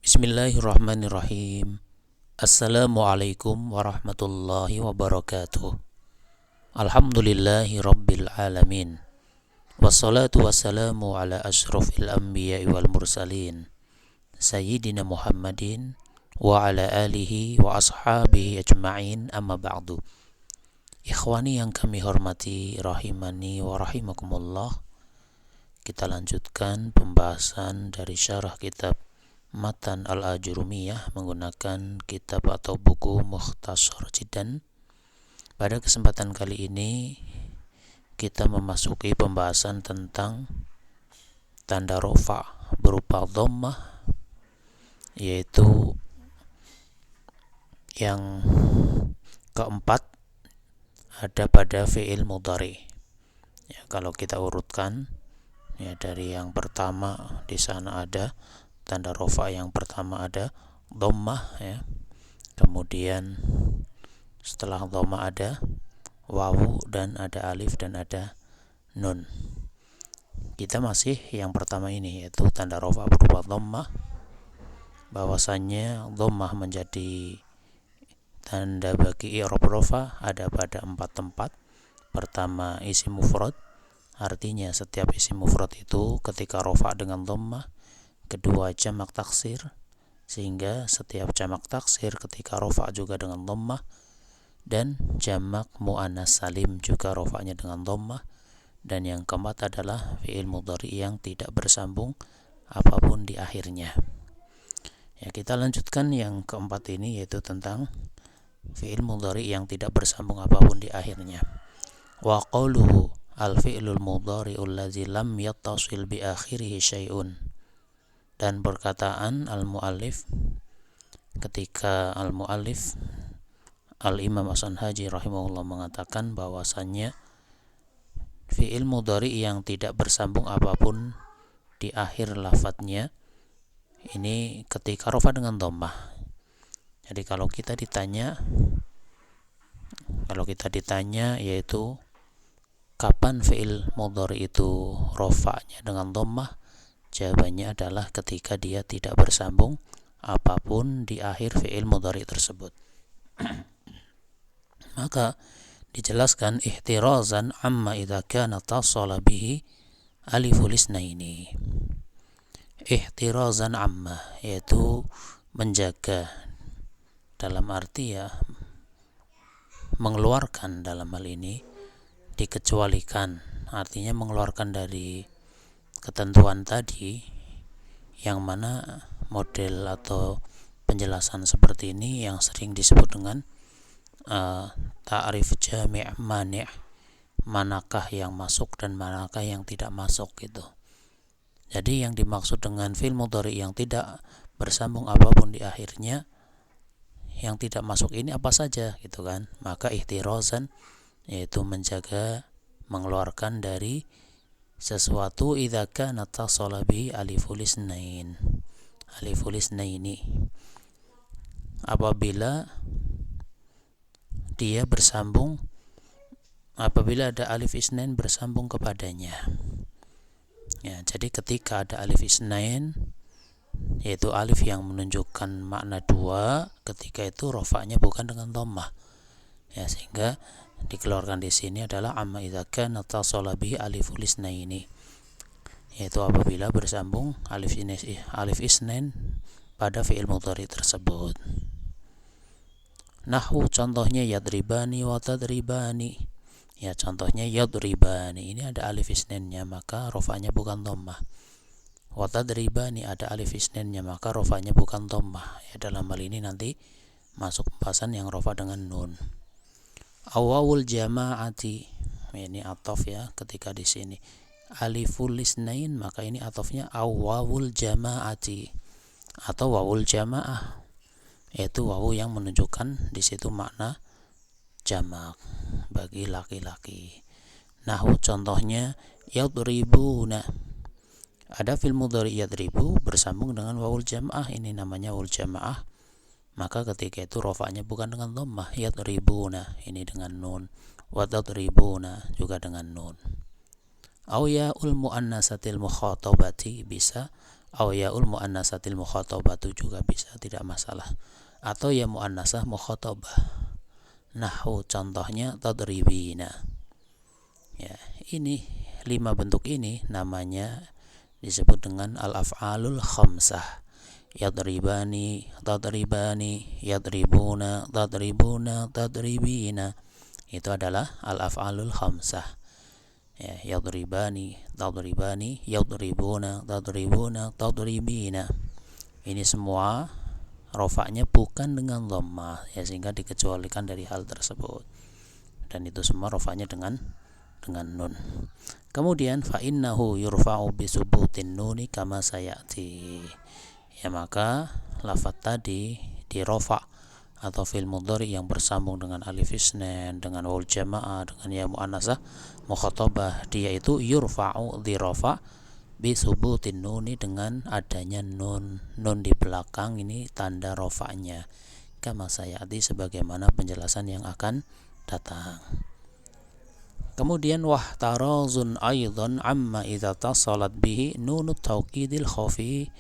Bismillahirrahmanirrahim. Assalamualaikum warahmatullahi wabarakatuh. Alhamdulillahi rabbil alamin. Wassalatu wassalamu ala ashrafil anbiya'i wal mursalin Sayyidina Muhammadin wa ala alihi wa ashabihi ajma'in, amma ba'du. Ikhwani yang kami hormati, rahimani wa rahimakumullah. Kita lanjutkan pembahasan dari syarah kitab Matan Al-Ajurumiyah menggunakan kitab atau buku Mukhtasar Jiddan. Pada kesempatan kali ini kita memasuki pembahasan tentang tanda rofa berupa dhammah, yaitu yang keempat ada pada fi'il mudhari. Ya, kalau kita urutkan ya, dari yang pertama di sana ada tanda rofa, yang pertama ada dhammah ya. Kemudian setelah dhammah ada wawu dan ada alif dan ada nun. Kita masih yang pertama ini, yaitu tanda rofa berupa dhammah. Bahwasannya dhammah menjadi tanda bagi i'rab rofa ada pada 4 tempat. Pertama, isim mufrad, artinya setiap isim mufrad itu ketika rofa dengan dhammah. Kedua, jamak taksir, sehingga setiap jamak taksir ketika rofa juga dengan dhammah. Dan jamak muannas salim juga rofanya dengan dhammah. Dan yang keempat adalah fi'il mudhari yang tidak bersambung apapun di akhirnya. Ya, kita lanjutkan yang keempat ini, yaitu tentang fi'il mudhari yang tidak bersambung apapun di akhirnya. Wa qawluhu al-fi'lul mudhari'ul ladzi lam yattasil bi akhirihi syai'un. Dan perkataan al-muallif ketika al-muallif Al-Imam As-Sanhaji rahimahullah mengatakan bahwasannya fi'il mudhari yang tidak bersambung apapun di akhir lafadznya ini ketika rofa dengan dhammah. Jadi kalau kita ditanya yaitu kapan fi'il mudhari itu rofanya dengan dhammah, jawabannya adalah ketika dia tidak bersambung apapun di akhir fi'il mudhari tersebut. Maka dijelaskan ihtirazan amma idza kana tasala bihi aliful isnaini. Ihtirazan amma yaitu menjaga, dalam arti ya mengeluarkan, dalam hal ini dikecualikan, artinya mengeluarkan dari ketentuan tadi, yang mana model atau penjelasan seperti ini yang sering disebut dengan ta'rif jami' mani', manakah yang masuk dan manakah yang tidak masuk gitu. Jadi yang dimaksud dengan fi'il mudhari yang tidak bersambung apapun di akhirnya, yang tidak masuk ini apa saja gitu kan. Maka ihtirazan yaitu menjaga, mengeluarkan dari sesuatu idza kana tasala bi aliful isnain, aliful isnaini, apabila dia bersambung, apabila ada alif isnain bersambung kepadanya. Ya, jadi ketika ada alif isnain, yaitu alif yang menunjukkan makna dua, ketika itu rofanya bukan dengan dhammah. Ya, sehingga dikeluarkan di sini adalah amma idza kana tasala bihi aliful isnaini, yaitu apabila bersambung alif isnain pada fi'il mudhari tersebut. Nahwu, contohnya yadribani wa tadribani. Ya, contohnya yadribani ini ada alif isnainnya, maka rofanya bukan dhammah. Wa tadribani ada alif isnainnya, maka rofanya bukan dhammah. Ya, dalam hal ini nanti masuk pembahasan yang rofa dengan nun. Awawul jama'ati, ini ataf ya, ketika di sini aliful isnain, maka ini atafnya awawul jama'ati atau wawul jama'ah, yaitu wawu yang menunjukkan di situ makna jamak bagi laki-laki. Nahwu, contohnya yadribuna, ada fi'il mudhari yadribu bersambung dengan wawul jama'ah, ini namanya wawul jama'ah, maka ketika itu rofanya bukan dengan dhammah. Yadribuna ini dengan nun, wa tadribuna juga dengan nun. Au ya'ul muannasatil mukhatabati, bisa Au yaul muannasatil mukhatabatu juga bisa, tidak masalah. Atau ya muannasah mukhatabah. Nahwu contohnya tadribina. Ya, ini 5 bentuk ini namanya disebut dengan al-af'alul khamsah. Yadribani, tadribani, yadribuna, tadribuna, tadribina. Itu adalah al-af'alul khamsah. Ya, yadribani, tadribani, yadribuna, tadribuna, tadribina. Ini semua rofaknya bukan dengan dhammah, ya, sehingga dikecualikan dari hal tersebut. Dan itu semua rofaknya dengan nun. Kemudian fa innahu yurfa'u bi subutin nuni kama sayati. Ya, maka lafaz tadi dirofa atau fi'il mudhari yang bersambung dengan alif isnan, dengan waul jamaah, dengan ya muannasah mukhatabah, dia itu yurfa'u dirofa bi subutin nuni dengan adanya nun di belakang, ini tanda rofa'nya. Kama sayati, sebagaimana penjelasan yang akan datang. Kemudian wahtarazun aidan amma idza tasalat bihi nunut taukidil khafi.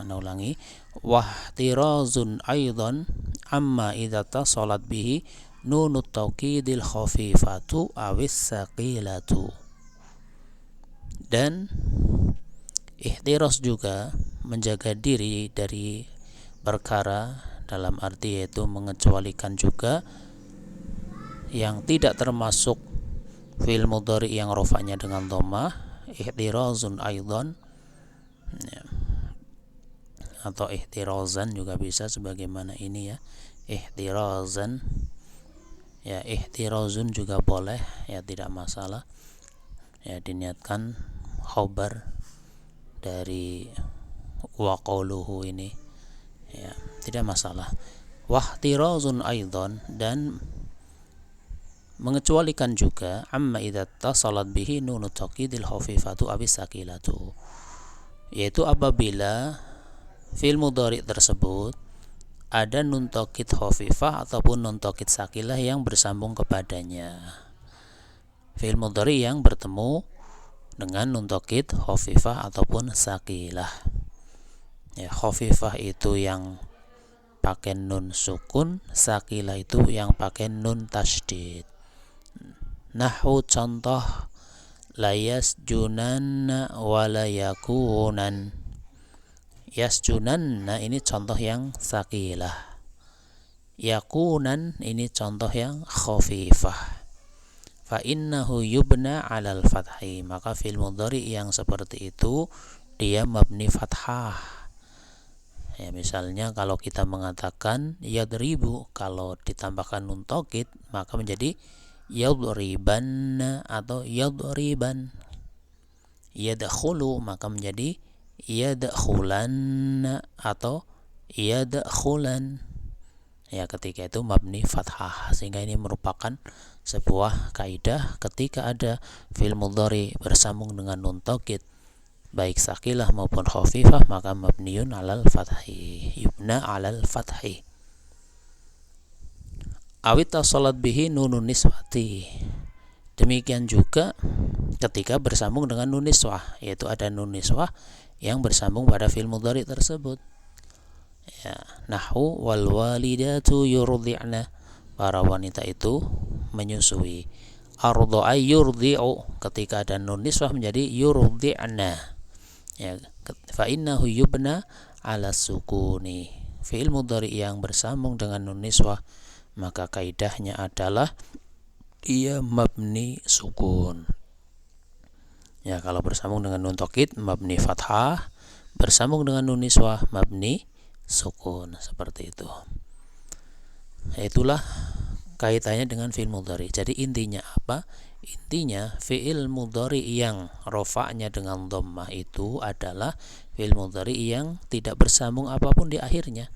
Ulangi, wahtirazun aidan amma idza tasalat bihi nunut taukidil khafifatu awis saqilatu. Dan ihtiraz juga menjaga diri dari perkara, dalam arti yaitu mengecualikan juga yang tidak termasuk fi'il mudhari yang rofa'nya dengan dhammah. Ihtirazun aidan, ya, atau ihtirazan juga bisa, sebagaimana ini ya, ihtirazan, ya, ihtirazun juga boleh, ya, tidak masalah, ya, diniatkan khobar dari waqauluhu ini, ya, tidak masalah. Wahtirazun aidan, dan mengecualikan juga amma idza tasalat bihi nunut taqidil khafifatu awis saqilatu, yaitu apabila fi'il mudhari tersebut ada nun taukid khafifah ataupun nun taukid sakilah yang bersambung kepadanya. Fi'il mudhari yang bertemu dengan nun taukid khafifah ataupun sakilah. Ya, khafifah itu yang pakai nun sukun, sakilah itu yang pakai nun tasydid. Nahwu contoh la yasjunanna wa la yakunan. Yasjunanna ini contoh yang sakilah. Yakunan ini contoh yang khafifah. Fa innahu yubna 'alal fathi, maka fi'il mudhari yang seperti itu dia mabni fathah. Ya, misalnya kalau kita mengatakan yadribu, kalau ditambahkan nun taukid maka menjadi yadriban atau yadriban. Yadkhulu maka menjadi yadkhulan atau yadkhulan. Ya, ketika itu mabni fathah, sehingga ini merupakan sebuah kaidah ketika ada fi'il mudhari bersambung dengan nun taukid baik sakilah maupun khafifah, maka mabniun 'alal fathi, yubna 'alal fathi. Awit tasalat bihi nunun niswati. Demikian juga ketika bersambung dengan nun niswah, yaitu ada nun niswah yang bersambung pada fi'il mudhari tersebut. Ya, nahwu wal walidatu yurdi'na, para wanita itu menyusui. Arda'a yurdi'u, ketika ada nun niswah menjadi yurdi'na. Ya, fa innahu yubna 'ala sukuni. Fi'il mudhari yang bersambung dengan nun niswah maka kaidahnya adalah ia mabni sukun. Ya, kalau bersambung dengan nun taukid mabni fathah, bersambung dengan nun niswah mabni sukun, seperti itu. Itulah kaitannya dengan fi'il mudhari. Jadi intinya apa? Intinya fi'il mudhari yang rofa'nya dengan dhammah itu adalah fi'il mudhari yang tidak bersambung apapun di akhirnya.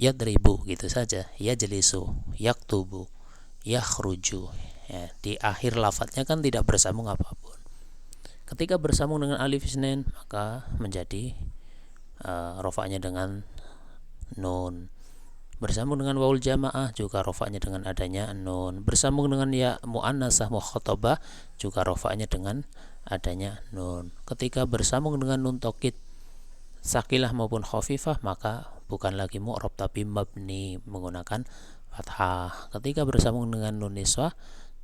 Yadribu gitu saja, yajlisu, yaktubu, yakhruju. Ya, di akhir lafadznya kan tidak bersambung apapun. Ketika bersambung dengan alif isnan maka menjadi rofa'nya dengan nun. Bersambung dengan waul jamaah juga rofa'nya dengan adanya nun. Bersambung dengan ya muannasah mukhatabah juga rofa'nya dengan adanya nun. Ketika bersambung dengan nun taukid sakilah maupun khafifah, maka bukan lagi mu'rab tapi mabni menggunakan fathah. Ketika bersambung dengan nun niswah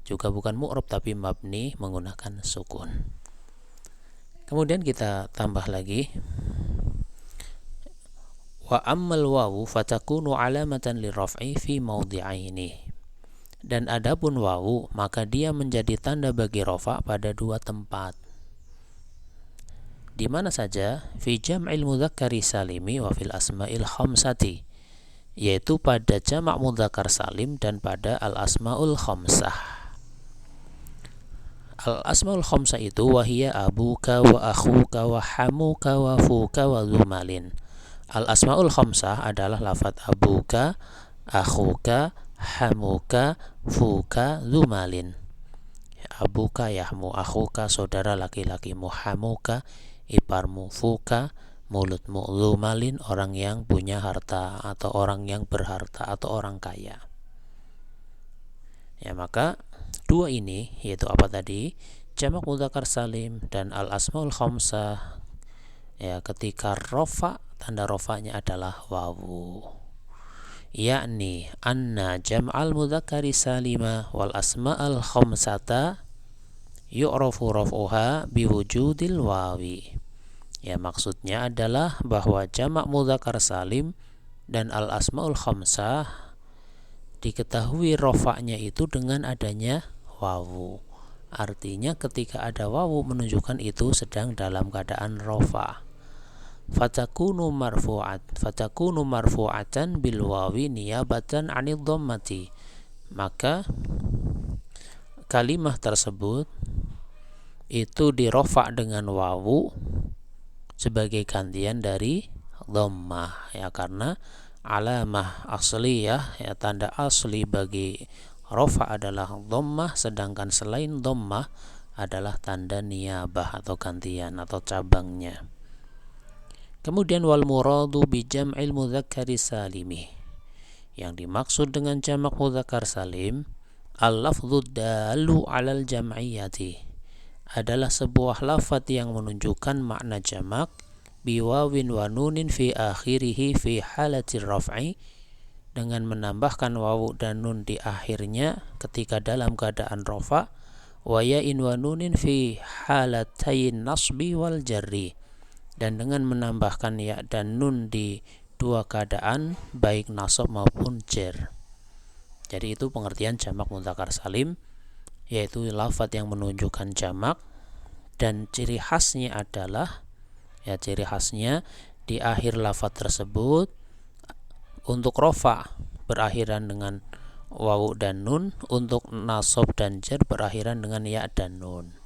juga bukan mu'rab tapi mabni menggunakan sukun. Kemudian kita tambah lagi, wa ammal wawu fatakunu alamatan liraf'i fi mawdi'aini. Dan adapun wawu maka dia menjadi tanda bagi rafa pada dua tempat. Di mana saja? Fi jam'il mudzakkari salimi wa fil asma'il khamsati, yaitu pada jamak mudzakkar salim dan pada al asmaul khamsah. Al asmaul khamsah itu wahiyya abuka wa akhuka wa hamuka wa fuka wa zumalin. Al asmaul khamsah adalah lafadz abuka, akhuka, hamuka, fuka, zumalin. Abuka yahmu, akhuka saudara laki-lakimu, hamuka iparmu, fuka mulutmu, zumalin orang yang punya harta atau orang yang berharta atau orang kaya. Ya, maka dua ini yaitu apa tadi? Jamak mudzakkar salim dan al asmaul khamsah. Ya, ketika rafa tanda rafanya adalah wawu. Yakni anna jam'al mudzakkari salima wal asma'al khamsata yu'rafu raf'uha biwujudil wawi. Ya, maksudnya adalah bahwa jamak mudzakkar salim dan al asmaul khamsah diketahui rafa'nya itu dengan adanya wawu. Artinya ketika ada wawu menunjukkan itu sedang dalam keadaan rafa. Fatakunu marfu'atan bil wawi niyabatan 'anil dhammati. Maka kalimah tersebut itu dirofa dengan wawu sebagai gantian dari dhammah, ya, karena alamah asliyah, ya, tanda asli bagi rofa adalah dhammah, sedangkan selain dhammah adalah tanda niyabah atau gantian atau cabangnya. Kemudian wal muradu bi jam'il mudzakkari salimi, yang dimaksud dengan jamak mudzakkar salim al-lafdhu dalu 'alal jam'iyyati, adalah sebuah lafaz yang menunjukkan makna jamak biwawin wa nunin fi akhirih fi halatir raf'i, dengan menambahkan wawu dan nun di akhirnya ketika dalam keadaan rafa, wa ya'in wa nunin fi halatayn nasbi wal jarri, dan dengan menambahkan ya dan nun di dua keadaan baik nasab maupun jar. Jadi itu pengertian jamak mudzakkar salim, yaitu lafaz yang menunjukkan jamak dan ciri khasnya adalah, ya, ciri khasnya di akhir lafaz tersebut untuk rafa berakhiran dengan wawu dan nun, untuk nasab dan jar berakhiran dengan ya dan nun.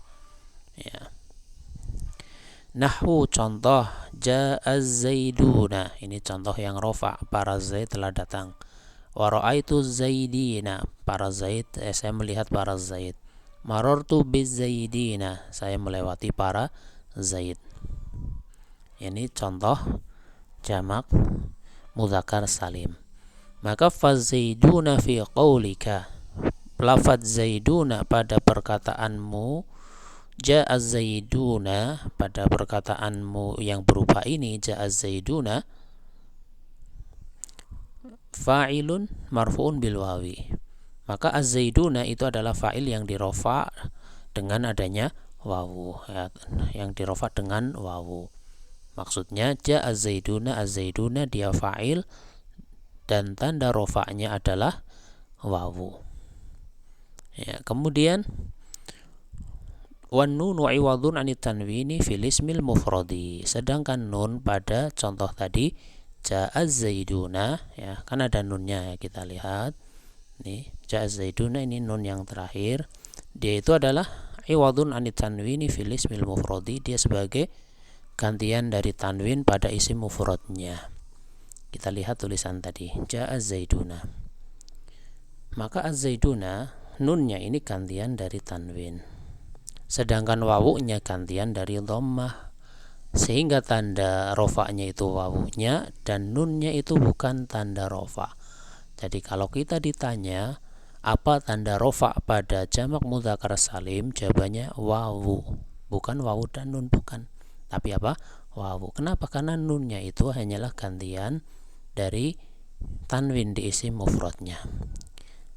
Ya. Nahwu contoh ja'az zaiduna, ini contoh yang rafa, para zaid telah datang. Wa ra'aitu zaidina, para zaid, saya melihat para zaid. Marartu biz zaidina, saya melewati para zaid. Ini contoh jamak mudzakkar salim. Maka fazaiduna fi qaulika, lafaz zaiduna pada perkataanmu, ja'az zaiduna pada perkataanmu yang berupa ini, ja'az zaiduna fa'ilun marfu'un bil wawi. Maka az-zaiduna itu adalah fa'il yang dirofa dengan adanya wawu, ya, yang dirofa dengan wawu. Maksudnya ja'az zaiduna, az-zaiduna dia fa'il dan tanda rofa'nya adalah wawu. Ya, kemudian wan nunu iwadun anit tanwini fil ismil mufradi, sedangkan nun pada contoh tadi ja'az zaiduna, ya, kan ada nunnya, ya, kita lihat nih, ja'az zaiduna ini nun yang terakhir, dia itu adalah iwadun anit tanwini fil ismil mufradi, dia sebagai gantian dari tanwin pada isim mufradnya. Kita lihat tulisan tadi, ja'az zaiduna. Maka az-zaiduna nunnya ini gantian dari tanwin, sedangkan wawunya gantian dari dhammah, sehingga tanda rofa'nya itu wawunya dan nunnya itu bukan tanda rofa. Jadi kalau kita ditanya apa tanda rofa pada jamak mudzakkar salim, jawabannya wawu. bukan wawu dan nun, bukan. Tapi apa? Wawu. Kenapa? Karena nunnya itu hanyalah gantian dari tanwin di isim mufradnya.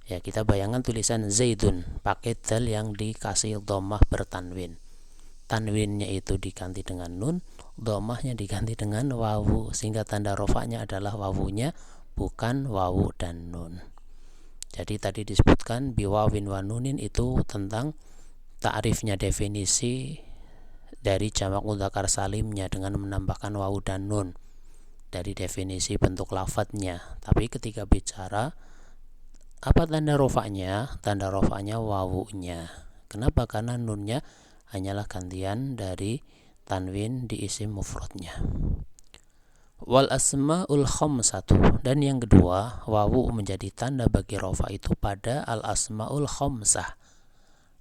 Ya, kita bayangkan tulisan Zaidun pakai dal yang dikasih dhammah bertanwin. Tanwinnya itu diganti dengan nun, dhammahnya diganti dengan wawu, sehingga tanda rofanya adalah wawunya, bukan wawu dan nun. Jadi tadi disebutkan biwawin wa nunin itu tentang ta'rifnya, definisi dari jamak mudzakkar salimnya dengan menambahkan wawu dan nun dari definisi bentuk lafadznya. Tapi ketika bicara apa tanda rofanya? Tanda rofanya wawunya. Kenapa? Karena nunnya hanyalah gantian dari tanwin di isim mufradnya. Wal asmaul khamsatu, dan yang kedua, wawu menjadi tanda bagi rofa itu pada al asmaul khamsah.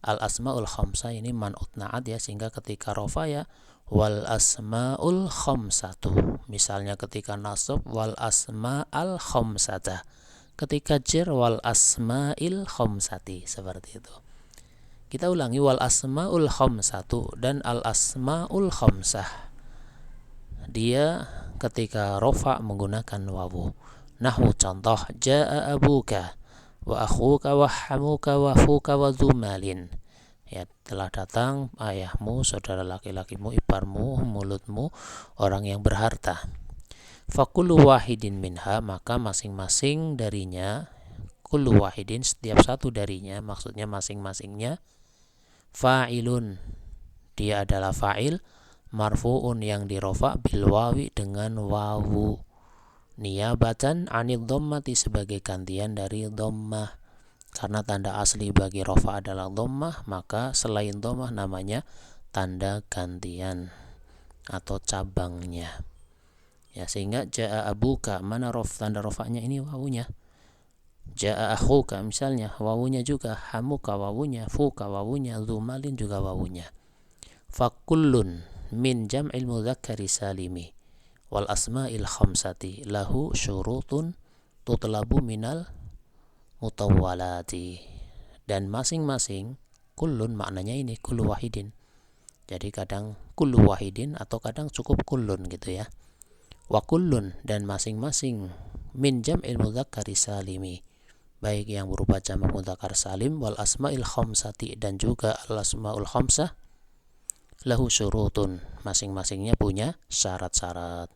Al asmaul khamsah ini man'ut na'at ya, sehingga ketika rofa ya wal asmaul khamsatu. Misalnya ketika nasab wal asmaul khamsata, ketika jar wal asmail khamsati, seperti itu. Kita ulangi, wal asmaul khamsatu dan al asmaul khamsah. Dia ketika rofa menggunakan wawu. Nahwu contoh, jaa abuka wa akhuka wa hamuka wa fuka wa dzumalin. Ya, telah datang ayahmu, saudara laki-lakimu, iparmu, mulutmu, orang yang berharta. Fakulu wahidin minha, maka masing-masing darinya, kullu wahidin, setiap satu darinya, maksudnya masing-masingnya, fa'ilun, dia adalah fa'il, marfu'un yang dirofa bil wawi dengan wawu, niyabatan anil dhammati sebagai gantian dari dhammah. Karena tanda asli bagi rofa adalah dhammah, maka selain dhammah namanya tanda gantian atau cabangnya. Ya, sehingga jaa abuka, mana tanda rofanya ini wawunya. Jaa akhuka misalnya wawunya juga, hamuka wawunya, fuka wawunya, dzumalin juga wawunya. Fakullun min jam'il mudzakkari salimi wal asma'il khamsati lahu syurutun tutlabu minal mutawwalati. Dan masing-masing, kullun maknanya ini kullu wahidin. Jadi kadang kullu wahidin atau kadang cukup kullun gitu ya. Wa kullun, dan masing-masing, min jam'il mudzakkari salimi, baik yang berupa jamak mudzakkar salim, wal asma'il khamsati, dan juga al asma'ul khamsah, lahu syurutun, masing-masingnya punya syarat-syarat,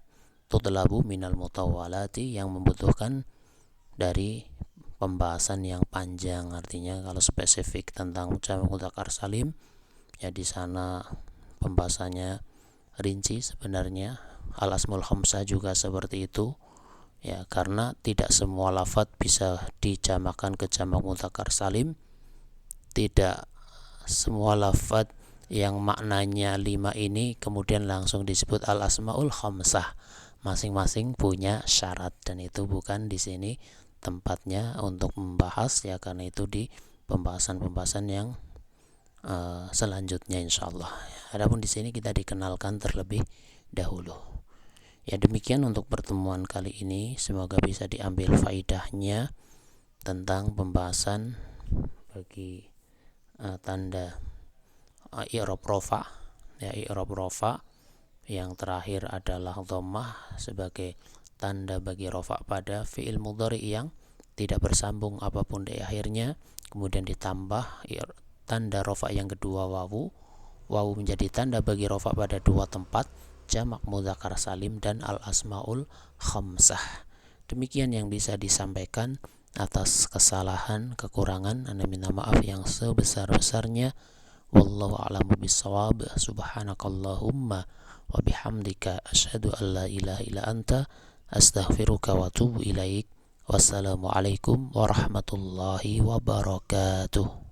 tutlabu minal mutawwalati, yang membutuhkan dari pembahasan yang panjang. Artinya kalau spesifik tentang jamak mudzakkar salim ya di sana pembahasannya rinci sebenarnya. Al asmul khamsah juga seperti itu ya, karena tidak semua lafadz bisa dijamakan ke jamak mudzakkar salim. Tidak semua lafadz yang maknanya 5 ini kemudian langsung disebut al asmaul khamsah. Masing-masing punya syarat, dan itu bukan di sini tempatnya untuk membahas ya, karena itu di pembahasan-pembahasan yang selanjutnya insyaallah. Adapun di sini kita dikenalkan terlebih dahulu. Ya, demikian untuk pertemuan kali ini, semoga bisa diambil faidahnya tentang pembahasan bagi tanda i'rab rofa. Ya, i'rab rofa yang terakhir adalah dhammah sebagai tanda bagi rofa pada fi'il mudhari yang tidak bersambung apapun di akhirnya, kemudian ditambah tanda rofa yang kedua wawu. Wawu menjadi tanda bagi rofa pada dua tempat, jamak mudzakkar salim dan al asmaul khamsah. Demikian yang bisa disampaikan. Atas kesalahan, kekurangan, Anda minta maaf yang sebesar-besarnya. Wallahu a'lamu bissawab. Subhanakallahumma wa bihamdika asyhadu an la ilaha illa anta astaghfiruka wa atubu ilaik. Wassalamualaikum warahmatullahi wabarakatuh.